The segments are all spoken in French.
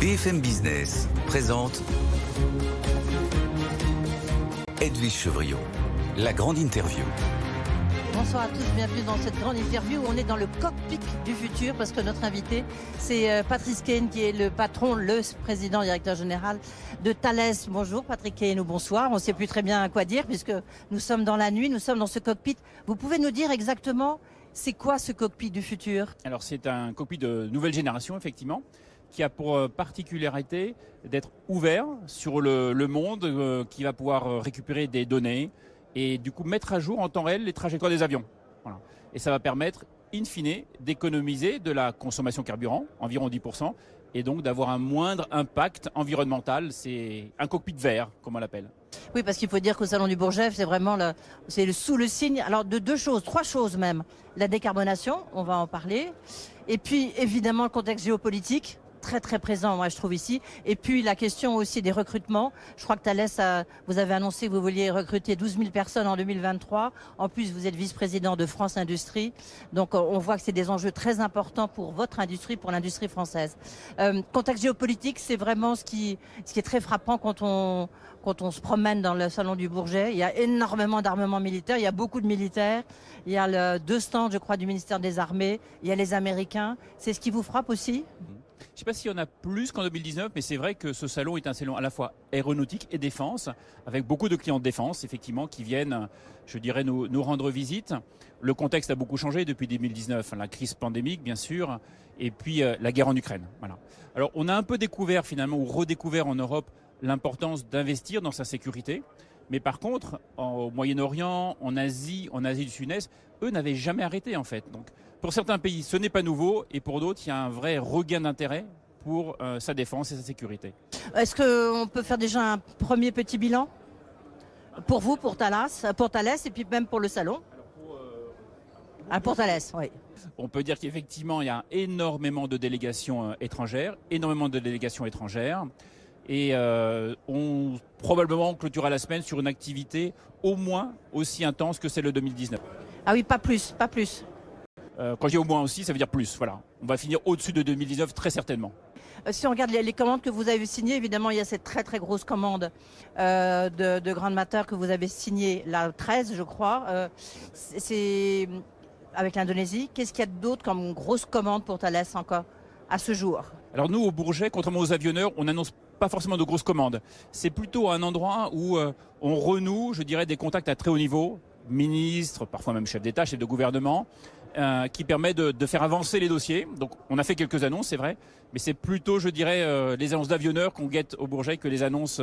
BFM Business présente Edwige Chevrillon, la grande interview. Bonsoir à tous, bienvenue dans cette grande interview où on est dans le cockpit du futur parce que notre invité c'est Patrice Caine qui est le patron, le président directeur général de Thales. Bonjour Patrick Caine ou bonsoir, on ne sait plus très bien quoi dire puisque nous sommes dans la nuit, nous sommes dans ce cockpit. Vous pouvez nous dire exactement c'est quoi ce cockpit du futur? Alors c'est un cockpit de nouvelle génération effectivement, qui a pour particularité d'être ouvert sur le monde, qui va pouvoir récupérer des données et du coup mettre à jour en temps réel les trajectoires des avions. Voilà. Et ça va permettre, in fine, d'économiser de la consommation carburant, environ 10%, et donc d'avoir un moindre impact environnemental. C'est un cockpit vert, comme on l'appelle. Oui, parce qu'il faut dire qu'au Salon du Bourget, c'est vraiment sous le signe alors de deux choses, trois choses même. La décarbonation, on va en parler, et puis évidemment le contexte géopolitique, très très présent, moi je trouve ici. Et puis la question aussi des recrutements. Je crois que Thales, vous avez annoncé que vous vouliez recruter 12 000 personnes en 2023. En plus, vous êtes vice-président de France Industrie. Donc on voit que c'est des enjeux très importants pour votre industrie, pour l'industrie française. Contexte géopolitique, c'est vraiment ce qui est très frappant quand on se promène dans le salon du Bourget. Il y a énormément d'armements militaires, il y a beaucoup de militaires. Il y a deux stands, je crois, du ministère des Armées. Il y a les Américains. C'est ce qui vous frappe aussi ? Je ne sais pas s'il y en a plus qu'en 2019, mais c'est vrai que ce salon est un salon à la fois aéronautique et défense, avec beaucoup de clients de défense, effectivement, qui viennent, je dirais, nous rendre visite. Le contexte a beaucoup changé depuis 2019, la crise pandémique, bien sûr, et puis la guerre en Ukraine. Voilà. Alors, on a un peu découvert, finalement, ou redécouvert en Europe, l'importance d'investir dans sa sécurité. Mais par contre, au Moyen-Orient, en Asie du Sud-Est, eux n'avaient jamais arrêté, en fait. Donc, pour certains pays, ce n'est pas nouveau, et pour d'autres, il y a un vrai regain d'intérêt pour sa défense et sa sécurité. Est-ce qu'on peut faire déjà un premier petit bilan pour vous, pour Thales, et puis même pour le salon? Pour Thales, oui. On peut dire qu'effectivement, il y a énormément de délégations étrangères, et on probablement clôturera la semaine sur une activité au moins aussi intense que celle de 2019. Ah oui, pas plus. Quand je dis au moins aussi, ça veut dire plus. Voilà. On va finir au-dessus de 2019 très certainement. Si on regarde les commandes que vous avez signées, évidemment, il y a cette très très grosse commande de Grand Matter que vous avez signée, la 13, je crois. C'est avec l'Indonésie. Qu'est-ce qu'il y a d'autre comme grosse commande pour Thales encore à ce jour? Alors nous, au Bourget, contrairement aux avionneurs, on n'annonce pas forcément de grosses commandes. C'est plutôt un endroit où on renoue, je dirais, des contacts à très haut niveau, ministres, parfois même chefs d'État, chefs de gouvernement, qui permet de faire avancer les dossiers. Donc on a fait quelques annonces, c'est vrai, mais c'est plutôt, je dirais, les annonces d'avionneurs qu'on guette au Bourget que les annonces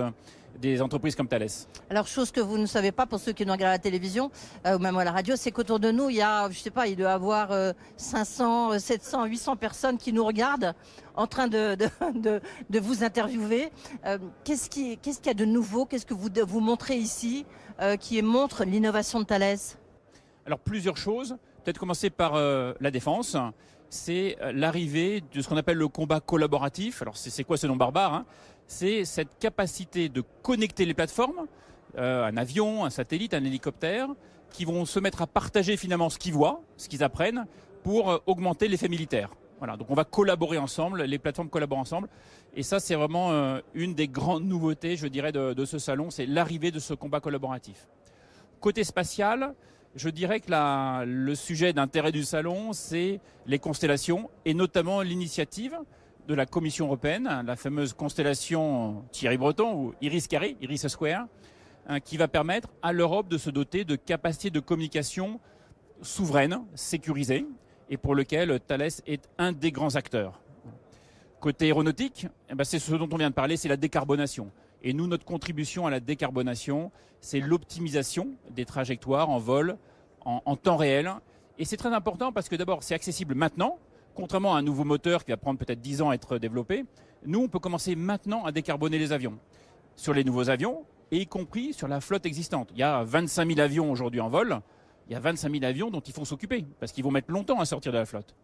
des entreprises comme Thales. Alors, chose que vous ne savez pas pour ceux qui nous regardent à la télévision ou même à la radio, c'est qu'autour de nous, il y a, je sais pas, il doit y avoir 500, 700, 800 personnes qui nous regardent en train de vous interviewer. Qu'est-ce qu'il y a de nouveau? Qu'est-ce que vous montrez ici qui montre l'innovation de Thales? Alors, plusieurs choses. Peut-être commencer par la défense. C'est l'arrivée de ce qu'on appelle le combat collaboratif. Alors, c'est quoi ce nom barbare, hein? C'est cette capacité de connecter les plateformes, un avion, un satellite, un hélicoptère, qui vont se mettre à partager finalement ce qu'ils voient, ce qu'ils apprennent, pour augmenter l'effet militaire. Voilà, donc on va collaborer ensemble, les plateformes collaborent ensemble, et ça c'est vraiment une des grandes nouveautés, je dirais, de ce salon, c'est l'arrivée de ce combat collaboratif. Côté spatial, je dirais que le sujet d'intérêt du salon, c'est les constellations, et notamment l'initiative de la Commission européenne, la fameuse constellation Thierry Breton ou Iris Carré, Iris Square, qui va permettre à l'Europe de se doter de capacités de communication souveraines, sécurisées, et pour lequel Thales est un des grands acteurs. Côté aéronautique, c'est ce dont on vient de parler, c'est la décarbonation. Et nous, notre contribution à la décarbonation, c'est l'optimisation des trajectoires en vol, en temps réel. Et c'est très important parce que d'abord, c'est accessible maintenant. Contrairement à un nouveau moteur qui va prendre peut-être 10 ans à être développé, nous, on peut commencer maintenant à décarboner les avions. Sur les nouveaux avions, et y compris sur la flotte existante. Il y a 25 000 avions aujourd'hui en vol. Il y a 25 000 avions dont il faut s'occuper, parce qu'ils vont mettre longtemps à sortir de la flotte.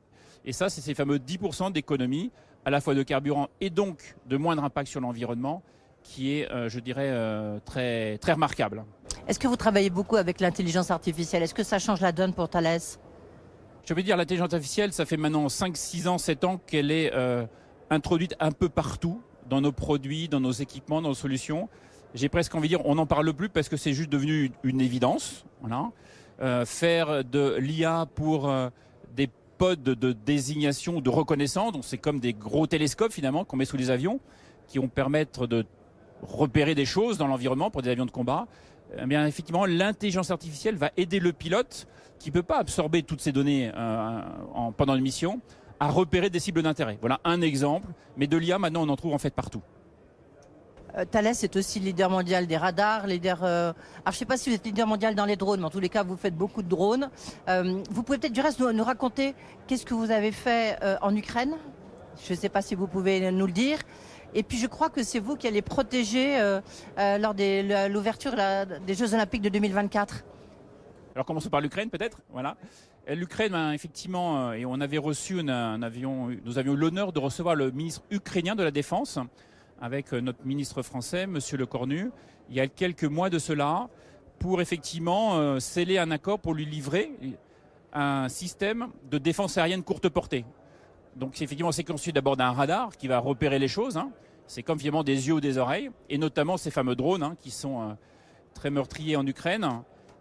Et ça, c'est ces fameux 10% d'économie, à la fois de carburant et donc de moindre impact sur l'environnement, qui est, je dirais, très, très remarquable. Est-ce que vous travaillez beaucoup avec l'intelligence artificielle? Est-ce que ça change la donne pour Thales? Je veux dire, l'intelligence artificielle, ça fait maintenant 5, 6 ans, 7 ans qu'elle est introduite un peu partout dans nos produits, dans nos équipements, dans nos solutions. J'ai presque envie de dire, on n'en parle plus parce que c'est juste devenu une évidence. Voilà. Faire de l'IA pour des pods de désignation, de reconnaissance, donc c'est comme des gros télescopes finalement qu'on met sous les avions, qui vont permettre de repérer des choses dans l'environnement pour des avions de combat. Eh bien, effectivement, l'intelligence artificielle va aider le pilote, qui ne peut pas absorber toutes ces données pendant une mission, à repérer des cibles d'intérêt. Voilà un exemple, mais de l'IA, maintenant, on en trouve en fait partout. Thales est aussi leader mondial des radars, alors je ne sais pas si vous êtes leader mondial dans les drones, mais en tous les cas vous faites beaucoup de drones. Vous pouvez peut-être du reste nous raconter qu'est-ce que vous avez fait en Ukraine. Je ne sais pas si vous pouvez nous le dire. Et puis je crois que c'est vous qui allez protéger lors de l'ouverture des Jeux Olympiques de 2024. Alors commençons par l'Ukraine peut-être. Voilà. L'Ukraine, effectivement, et on avait reçu nous avions eu l'honneur de recevoir le ministre ukrainien de la Défense, avec notre ministre français, M. Lecornu, il y a quelques mois de cela, pour effectivement sceller un accord pour lui livrer un système de défense aérienne courte portée. Donc effectivement, c'est conçu d'abord d'un radar qui va repérer les choses. Hein. C'est comme finalement des yeux ou des oreilles, et notamment ces fameux drones qui sont très meurtriers en Ukraine.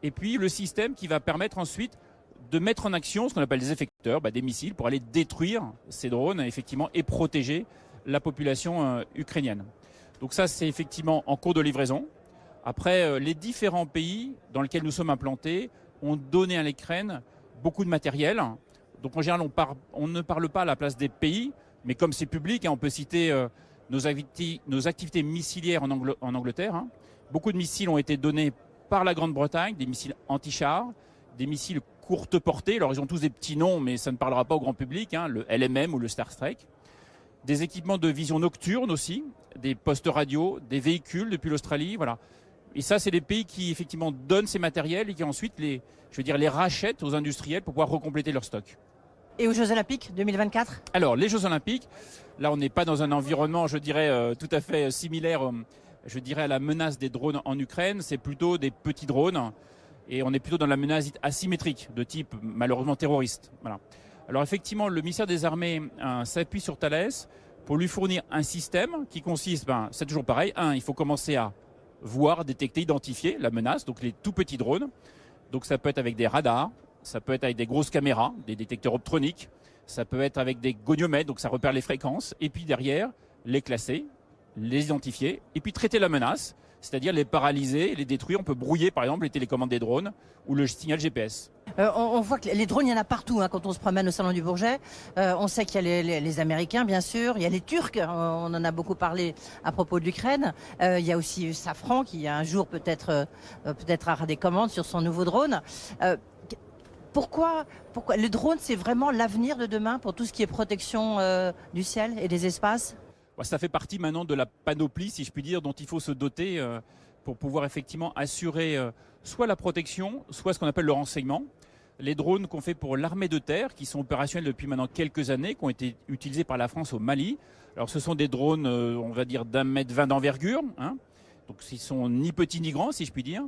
Et puis le système qui va permettre ensuite de mettre en action ce qu'on appelle des effecteurs, des missiles, pour aller détruire ces drones effectivement et protéger la population ukrainienne. Donc ça, c'est effectivement en cours de livraison. Après, les différents pays dans lesquels nous sommes implantés ont donné à l'Ukraine beaucoup de matériel. Donc en général, on ne parle pas à la place des pays, mais comme c'est public, on peut citer nos activités missilières en Angleterre. Beaucoup de missiles ont été donnés par la Grande-Bretagne, des missiles anti-chars, des missiles courte portée. Alors ils ont tous des petits noms, mais ça ne parlera pas au grand public, le LMM ou le Starstreak. Des équipements de vision nocturne aussi, des postes radio, des véhicules depuis l'Australie, voilà. Et ça, c'est les pays qui effectivement donnent ces matériels et qui ensuite les rachètent aux industriels pour pouvoir recompléter leur stock. Et aux Jeux Olympiques 2024 ? Alors, les Jeux Olympiques, là, on n'est pas dans un environnement, je dirais, tout à fait similaire, à la menace des drones en Ukraine. C'est plutôt des petits drones et on est plutôt dans la menace asymétrique de type, malheureusement, terroriste. Voilà. Alors effectivement, le ministère des Armées s'appuie sur Thales pour lui fournir un système qui consiste, c'est toujours pareil, il faut commencer à voir, détecter, identifier la menace, donc les tout petits drones. Donc ça peut être avec des radars, ça peut être avec des grosses caméras, des détecteurs optroniques, ça peut être avec des goniomètres, donc ça repère les fréquences, et puis derrière, les classer, les identifier, et puis traiter la menace, c'est-à-dire les paralyser, les détruire. On peut brouiller par exemple les télécommandes des drones ou le signal GPS. On voit que les drones, il y en a partout quand on se promène au Salon du Bourget. On sait qu'il y a les Américains, bien sûr. Il y a les Turcs, on en a beaucoup parlé à propos de l'Ukraine. Il y a aussi Safran qui un jour peut-être aura des commandes sur son nouveau drone. Pourquoi le drone, c'est vraiment l'avenir de demain pour tout ce qui est protection du ciel et des espaces ? Ça fait partie maintenant de la panoplie, si je puis dire, dont il faut se doter pour pouvoir effectivement assurer soit la protection, soit ce qu'on appelle le renseignement. Les drones qu'on fait pour l'armée de terre, qui sont opérationnels depuis maintenant quelques années, qui ont été utilisés par la France au Mali. Alors ce sont des drones, on va dire, d'1,20 m d'envergure. Donc ils sont ni petits ni grands, si je puis dire.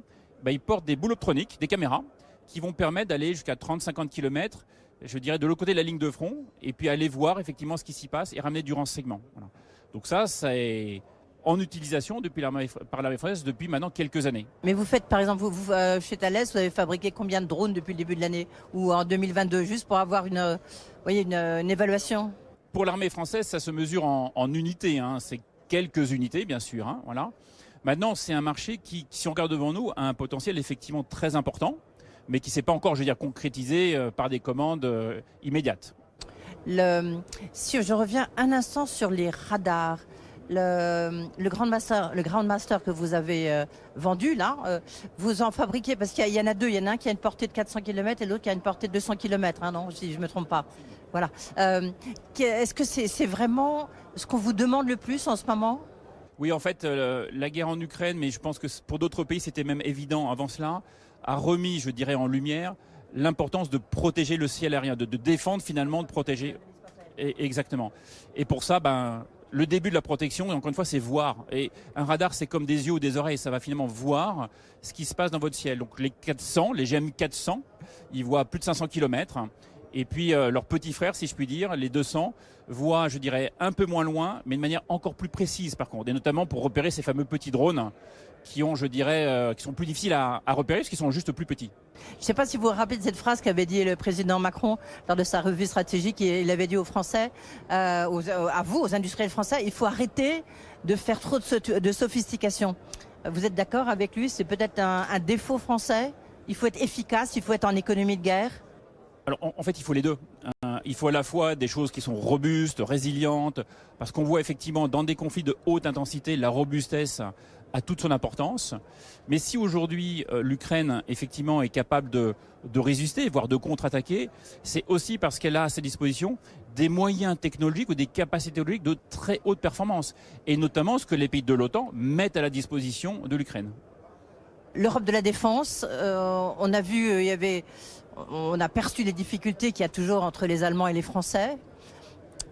Ils portent des boules optroniques, des caméras, qui vont permettre d'aller jusqu'à 30-50 km, je dirais, de l'autre côté de la ligne de front, et puis aller voir effectivement ce qui s'y passe et ramener du renseignement. Voilà. Donc ça est en utilisation par l'armée française depuis maintenant quelques années. Mais vous faites, par exemple, chez Thales, vous avez fabriqué combien de drones depuis le début de l'année ou en 2022, juste pour avoir une évaluation ? Pour l'armée française, ça se mesure en unités. C'est quelques unités, bien sûr. Voilà. Maintenant, c'est un marché qui, si on regarde devant nous, a un potentiel effectivement très important, mais qui ne s'est pas encore, concrétisé par des commandes immédiates. Si je reviens un instant sur les radars, le Groundmaster que vous avez vendu là, vous en fabriquez parce qu'il y en a deux, il y en a un qui a une portée de 400 km et l'autre qui a une portée de 200 km, non, si je ne me trompe pas. Voilà. Est-ce que c'est vraiment ce qu'on vous demande le plus en ce moment ? Oui, en fait, la guerre en Ukraine, mais je pense que pour d'autres pays c'était même évident avant cela, a remis, en lumière l'importance de protéger le ciel aérien, de défendre finalement, de protéger. Exactement. Et pour ça, le début de la protection, et encore une fois, c'est voir. Et un radar, c'est comme des yeux ou des oreilles, ça va finalement voir ce qui se passe dans votre ciel. Donc les GM400, ils voient plus de 500 km. Et puis leurs petits frères, si je puis dire, les 200, voient, je dirais, un peu moins loin, mais de manière encore plus précise par contre, et notamment pour repérer ces fameux petits drones qui ont, je dirais, qui sont plus difficiles à repérer parce qu'ils sont juste plus petits. Je ne sais pas si vous vous rappelez de cette phrase qu'avait dit le président Macron lors de sa revue stratégique. Il avait dit aux Français, à vous, aux industriels français, il faut arrêter de faire trop de sophistication. Vous êtes d'accord avec lui? C'est peut-être un défaut français. Il faut être efficace, il faut être en économie de guerre. Alors en fait, il faut les deux. Il faut à la fois des choses qui sont robustes, résilientes, parce qu'on voit effectivement dans des conflits de haute intensité, la robustesse a toute son importance. Mais si aujourd'hui l'Ukraine effectivement est capable de résister, voire de contre-attaquer, c'est aussi parce qu'elle a à sa disposition des moyens technologiques ou des capacités technologiques de très haute performance, et notamment ce que les pays de l'OTAN mettent à la disposition de l'Ukraine. L'Europe de la défense, on a vu, on a perçu les difficultés qu'il y a toujours entre les Allemands et les Français.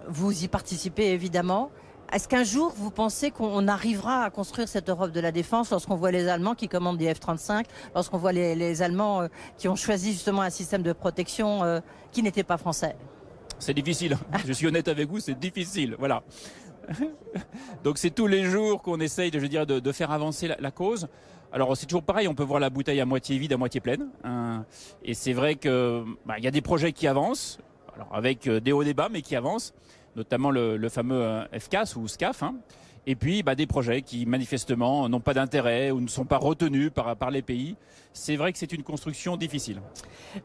Vous y participez évidemment. Est-ce qu'un jour, vous pensez qu'on arrivera à construire cette Europe de la défense lorsqu'on voit les Allemands qui commandent des F-35, lorsqu'on voit les Allemands qui ont choisi justement un système de protection qui n'était pas français? C'est difficile, je suis honnête avec vous, c'est difficile, voilà. Donc c'est tous les jours qu'on essaye, je dirais, de faire avancer la cause. Alors c'est toujours pareil, on peut voir la bouteille à moitié vide, à moitié pleine. Et c'est vrai que y a des projets qui avancent, alors avec des hauts débats, mais qui avancent, notamment le fameux FCAS ou SCAF. Et puis des projets qui manifestement n'ont pas d'intérêt ou ne sont pas retenus par les pays. C'est vrai que c'est une construction difficile.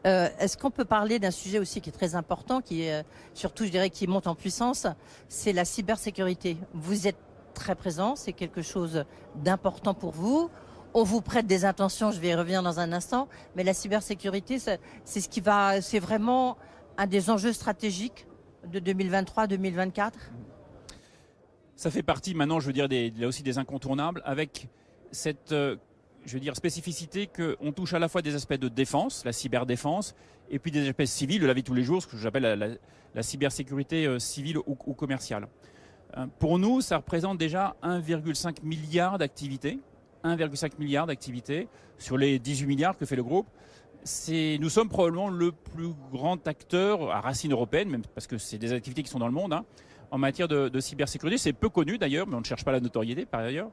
Est-ce qu'on peut parler d'un sujet aussi qui est très important, qui est surtout, je dirais, qui monte en puissance, c'est la cybersécurité. Vous êtes très présent, c'est quelque chose d'important pour vous. On vous prête des intentions, je vais y revenir dans un instant, mais la cybersécurité, c'est vraiment un des enjeux stratégiques de 2023-2024. Ça fait partie maintenant, je veux dire, là aussi des incontournables, avec cette, je veux dire, spécificité qu'on touche à la fois des aspects de défense, la cyberdéfense, et puis des aspects civils de la vie de tous les jours, ce que j'appelle la cybersécurité civile ou commerciale. Pour nous, ça représente déjà 1,5 milliard d'activités. 1,5 milliard d'activités sur les 18 milliards que fait le groupe. Nous sommes probablement le plus grand acteur à racine européenne, même parce que c'est des activités qui sont dans le monde, en matière de cybersécurité. C'est peu connu d'ailleurs, mais on ne cherche pas la notoriété par ailleurs.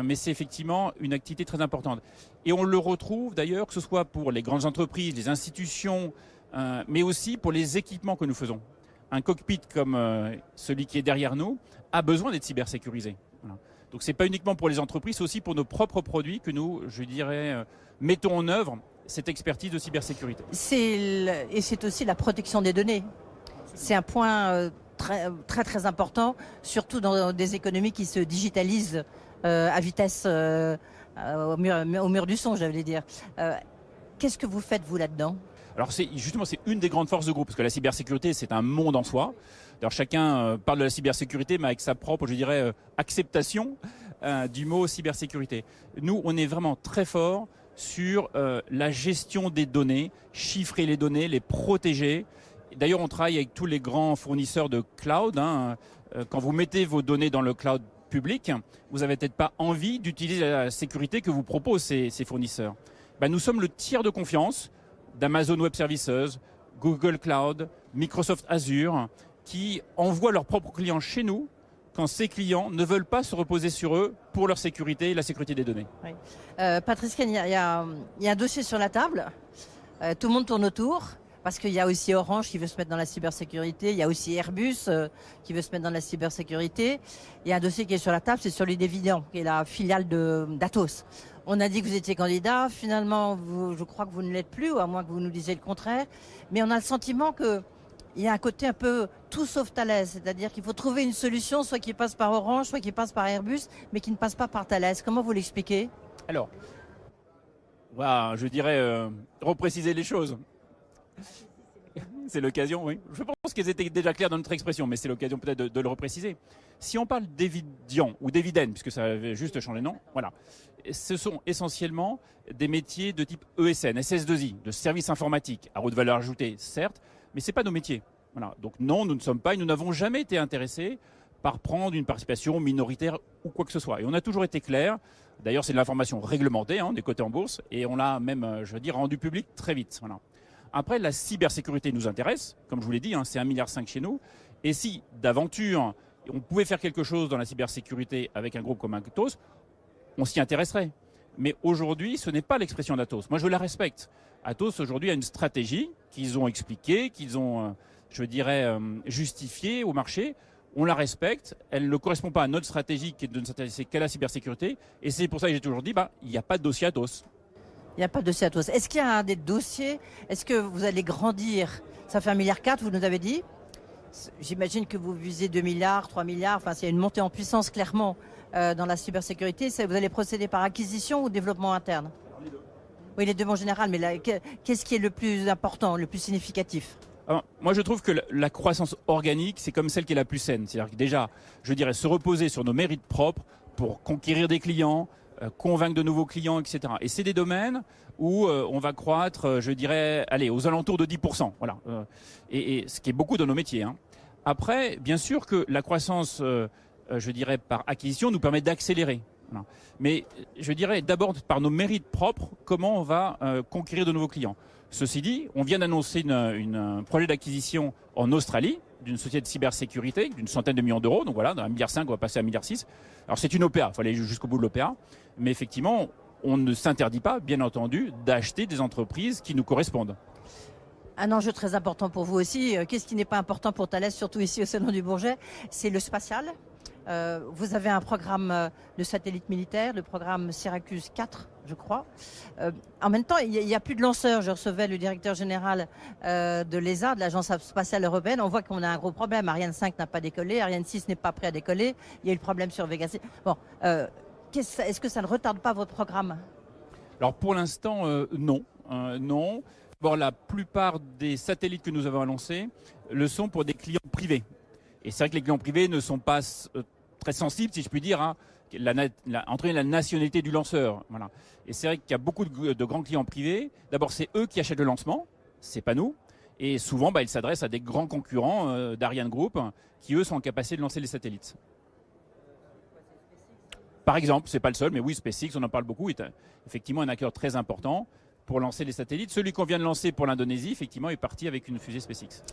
Mais c'est effectivement une activité très importante. Et on le retrouve d'ailleurs, que ce soit pour les grandes entreprises, les institutions, mais aussi pour les équipements que nous faisons. Un cockpit comme celui qui est derrière nous a besoin d'être cybersécurisé. Voilà. Donc ce n'est pas uniquement pour les entreprises, c'est aussi pour nos propres produits que nous, je dirais, mettons en œuvre cette expertise de cybersécurité. Et c'est aussi la protection des données. C'est un point très important, surtout dans des économies qui se digitalisent à vitesse au mur du son, j'allais dire. Qu'est-ce que vous faites, vous, là-dedans ? Alors justement, c'est une des grandes forces de groupe, parce que la cybersécurité, c'est un monde en soi. Alors chacun parle de la cybersécurité, mais avec sa propre, je dirais, acceptation du mot cybersécurité. Nous, on est vraiment très fort sur la gestion des données, chiffrer les données, les protéger. D'ailleurs, on travaille avec tous les grands fournisseurs de cloud. Quand vous mettez vos données dans le cloud public, vous n'avez peut-être pas envie d'utiliser la sécurité que vous proposent ces fournisseurs. Nous sommes le tiers de confiance d'Amazon Web Services, Google Cloud, Microsoft Azure, qui envoient leurs propres clients chez nous quand ces clients ne veulent pas se reposer sur eux pour leur sécurité et la sécurité des données. Oui. Patrice Caine, il y a un dossier sur la table. Tout le monde tourne autour, parce qu'il y a aussi Orange qui veut se mettre dans la cybersécurité, il y a aussi Airbus qui veut se mettre dans la cybersécurité. Il y a un dossier qui est sur la table, c'est celui d'Evident, qui est la filiale d'Atos. On a dit que vous étiez candidat, finalement, je crois que vous ne l'êtes plus, ou à moins que vous nous disiez le contraire. Mais on a le sentiment qu'il y a un côté un peu tout sauf Thales, c'est-à-dire qu'il faut trouver une solution, soit qui passe par Orange, soit qui passe par Airbus, mais qui ne passe pas par Thales. Comment vous l'expliquez ? Alors, voilà, je dirais repréciser les choses. C'est l'occasion, oui. Je pense qu'elles étaient déjà claires dans notre expression, mais c'est l'occasion peut-être de le repréciser. Si on parle d'Evidian ou d'Eviden, puisque ça avait juste changé de nom, voilà. Ce sont essentiellement des métiers de type ESN, SS2I, de services informatiques, à haute valeur ajoutée, certes, mais ce n'est pas nos métiers. Voilà. Donc non, nous ne sommes pas et nous n'avons jamais été intéressés par prendre une participation minoritaire ou quoi que ce soit. Et on a toujours été clair. D'ailleurs, c'est de l'information réglementée, on est coté en bourse, et on l'a même, je veux dire, rendu public très vite. Voilà. Après, la cybersécurité nous intéresse, comme je vous l'ai dit, c'est 1,5 milliard chez nous. Et si, d'aventure, on pouvait faire quelque chose dans la cybersécurité avec un groupe comme Atos, on s'y intéresserait. Mais aujourd'hui, ce n'est pas l'expression d'Atos. Moi, je la respecte. Atos, aujourd'hui, a une stratégie qu'ils ont expliquée, qu'ils ont, justifiée au marché. On la respecte. Elle ne correspond pas à notre stratégie qui est de ne s'intéresser qu'à la cybersécurité. Et c'est pour ça que j'ai toujours dit, il n'y a pas de dossier Atos. Il n'y a pas de dossier Atos. Est-ce qu'il y a des dossiers? Est-ce que vous allez grandir? Ça fait 1,4 milliard, vous nous avez dit. J'imagine que vous visez 2 milliards, 3 milliards. Enfin, c'est une montée en puissance clairement dans la cybersécurité. Vous allez procéder par acquisition ou développement interne? Les deux. Oui, les deux en général. Mais là, qu'est-ce qui est le plus important, le plus significatif? Alors, moi, je trouve que la croissance organique, c'est comme celle qui est la plus saine. C'est-à-dire que déjà, je dirais, se reposer sur nos mérites propres pour conquérir des clients, convaincre de nouveaux clients, etc. Et c'est des domaines où on va croître, aux alentours de 10%. Voilà. Et ce qui est beaucoup dans nos métiers. Après, bien sûr que la croissance, par acquisition, nous permet d'accélérer. Voilà. Mais je dirais d'abord par nos mérites propres, comment on va conquérir de nouveaux clients. Ceci dit, on vient d'annoncer un projet d'acquisition en Australie d'une société de cybersécurité d'une centaine de millions d'euros. Donc voilà, d'un 1,5 milliard, on va passer à 1,6 milliard. Alors c'est une OPA, il faut aller jusqu'au bout de l'OPA. Mais effectivement, on ne s'interdit pas, bien entendu, d'acheter des entreprises qui nous correspondent. Un enjeu très important pour vous aussi. Qu'est-ce qui n'est pas important pour Thales, surtout ici au Salon du Bourget? C'est le spatial. Vous avez un programme de satellite militaire, le programme Syracuse 4, je crois. En même temps, il n'y a plus de lanceurs. Je recevais le directeur général de l'ESA, de l'Agence spatiale européenne. On voit qu'on a un gros problème. Ariane 5 n'a pas décollé, Ariane 6 n'est pas prêt à décoller. Il y a eu le problème sur Vega C. Bon, est-ce que ça ne retarde pas votre programme? Alors pour l'instant, non. Non. Bon, la plupart des satellites que nous avons annoncés le sont pour des clients privés. Et c'est vrai que les clients privés ne sont pas très sensibles, si je puis dire, entre la nationalité du lanceur. Voilà. Et c'est vrai qu'il y a beaucoup de grands clients privés. D'abord, c'est eux qui achètent le lancement, c'est pas nous. Et souvent, ils s'adressent à des grands concurrents d'Ariane Group qui, eux, sont en capacité de lancer les satellites. Par exemple, c'est pas le seul, mais oui, SpaceX, on en parle beaucoup, est effectivement un acteur très important pour lancer les satellites. Celui qu'on vient de lancer pour l'Indonésie, effectivement, est parti avec une fusée SpaceX.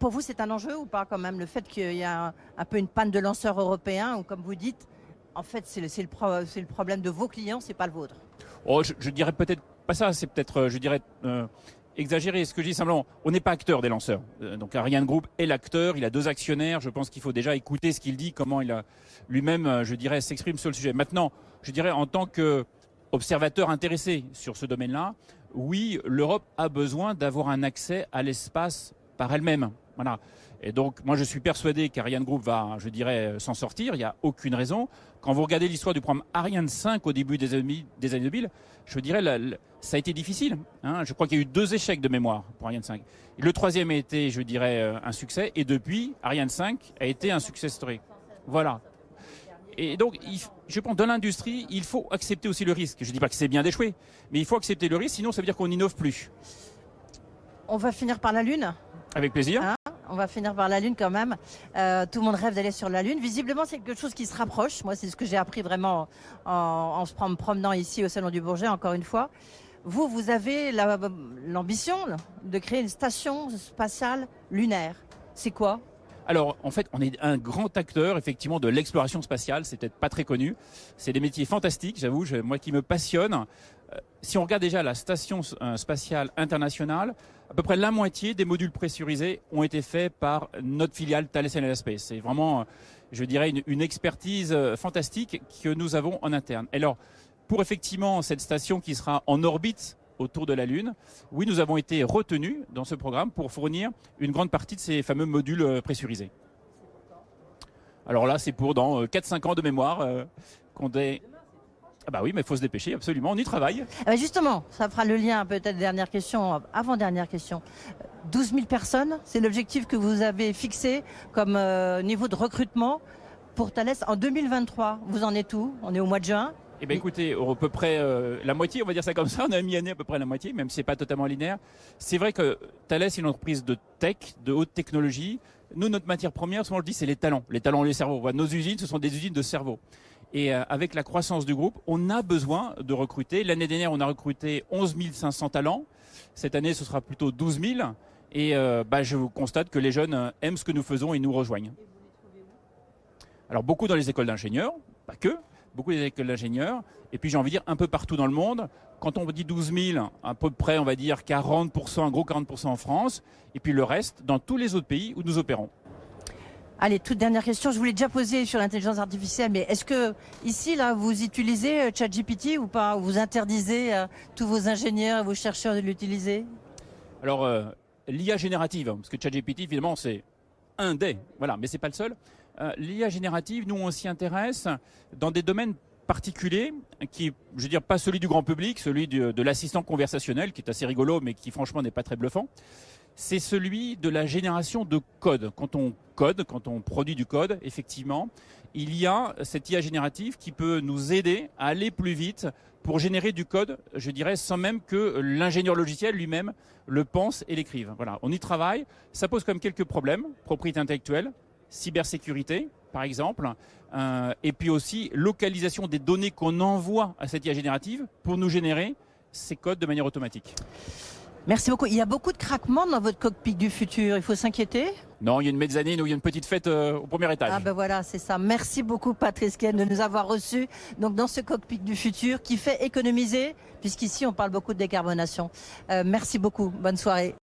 Pour vous, c'est un enjeu ou pas quand même, le fait qu'il y a un peu une panne de lanceurs européens, ou comme vous dites, en fait, c'est le problème de vos clients, c'est pas le vôtre? Oh, je dirais peut-être pas ça, c'est peut-être, exagéré. Ce que je dis simplement, on n'est pas acteur des lanceurs. Donc Ariane Group est l'acteur, il a 2 actionnaires. Je pense qu'il faut déjà écouter ce qu'il dit, comment il a lui-même, s'exprime sur le sujet. Maintenant, je dirais en tant qu'observateur intéressé sur ce domaine-là, oui, l'Europe a besoin d'avoir un accès à l'espace par elle-même. Voilà. Et donc, moi, je suis persuadé qu'Ariane Group va, s'en sortir. Il n'y a aucune raison. Quand vous regardez l'histoire du programme Ariane 5 au début des années 2000, ça a été difficile. Je crois qu'il y a eu 2 échecs de mémoire pour Ariane 5. Le troisième a été, un succès. Et depuis, Ariane 5 a été un success story. Voilà. Et donc, je pense, dans l'industrie, il faut accepter aussi le risque. Je ne dis pas que c'est bien d'échouer, mais il faut accepter le risque, sinon ça veut dire qu'on n'innove plus. On va finir par la Lune? Avec plaisir. On va finir par la Lune quand même. Tout le monde rêve d'aller sur la Lune. Visiblement, c'est quelque chose qui se rapproche. Moi, c'est ce que j'ai appris vraiment en me promenant ici au Salon du Bourget, encore une fois. Vous avez l'ambition de créer une station spatiale lunaire. C'est quoi? Alors, en fait, on est un grand acteur, effectivement, de l'exploration spatiale. C'est peut-être pas très connu. C'est des métiers fantastiques, j'avoue, moi qui me passionne. Si on regarde déjà la station spatiale internationale, à peu près la moitié des modules pressurisés ont été faits par notre filiale Thales Alenia Space. C'est vraiment, une expertise fantastique que nous avons en interne. Alors, pour effectivement cette station qui sera en orbite autour de la Lune, oui, nous avons été retenus dans ce programme pour fournir une grande partie de ces fameux modules pressurisés. Alors là, c'est pour dans 4-5 ans de mémoire qu'on est... Ah bah oui, mais il faut se dépêcher, absolument, on y travaille. Justement, ça fera le lien, peut-être dernière question, avant-dernière question. 12 000 personnes, c'est l'objectif que vous avez fixé comme niveau de recrutement pour Thales en 2023. Vous en êtes où? On est au mois de juin. Eh bien écoutez, à peu près la moitié, on va dire ça comme ça, on a mis année à peu près la moitié, même si ce n'est pas totalement linéaire. C'est vrai que Thales est une entreprise de tech, de haute technologie. Nous, notre matière première, souvent je dis, c'est les talents, les cerveaux. Nos usines, ce sont des usines de cerveaux. Et avec la croissance du groupe, on a besoin de recruter. L'année dernière, on a recruté 11 500 talents. Cette année, ce sera plutôt 12 000. Et je constate que les jeunes aiment ce que nous faisons et nous rejoignent. Alors beaucoup dans les écoles d'ingénieurs, pas que, beaucoup des écoles d'ingénieurs. Et puis j'ai envie de dire un peu partout dans le monde. Quand on dit 12 000, à peu près, on va dire 40%, un gros 40% en France. Et puis le reste dans tous les autres pays où nous opérons. Allez, toute dernière question. Je voulais déjà poser sur l'intelligence artificielle, mais est-ce que ici, là, vous utilisez ChatGPT ou pas? Ou vous interdisez tous vos ingénieurs et vos chercheurs de l'utiliser? Alors, l'IA générative, parce que ChatGPT, évidemment, c'est un des, voilà, mais c'est pas le seul. L'IA générative, nous, on s'y intéresse dans des domaines particulier qui, je veux dire, pas celui du grand public, celui de l'assistant conversationnel qui est assez rigolo mais qui franchement n'est pas très bluffant. C'est celui de la génération de code. Quand on produit du code, effectivement, il y a cette IA générative qui peut nous aider à aller plus vite pour générer du code, je dirais, sans même que l'ingénieur logiciel lui-même le pense et l'écrive. Voilà, on y travaille. Ça pose quand même quelques problèmes. Propriété intellectuelle, cybersécurité, par exemple, et puis aussi localisation des données qu'on envoie à cette IA générative pour nous générer ces codes de manière automatique. Merci beaucoup. Il y a beaucoup de craquements dans votre cockpit du futur. Il faut s'inquiéter? Non, il y a une mezzanine où il y a une petite fête au premier étage. Ah ben voilà, c'est ça. Merci beaucoup Patrice Ken de nous avoir reçus donc dans ce cockpit du futur qui fait économiser, puisqu'ici on parle beaucoup de décarbonation. Merci beaucoup. Bonne soirée.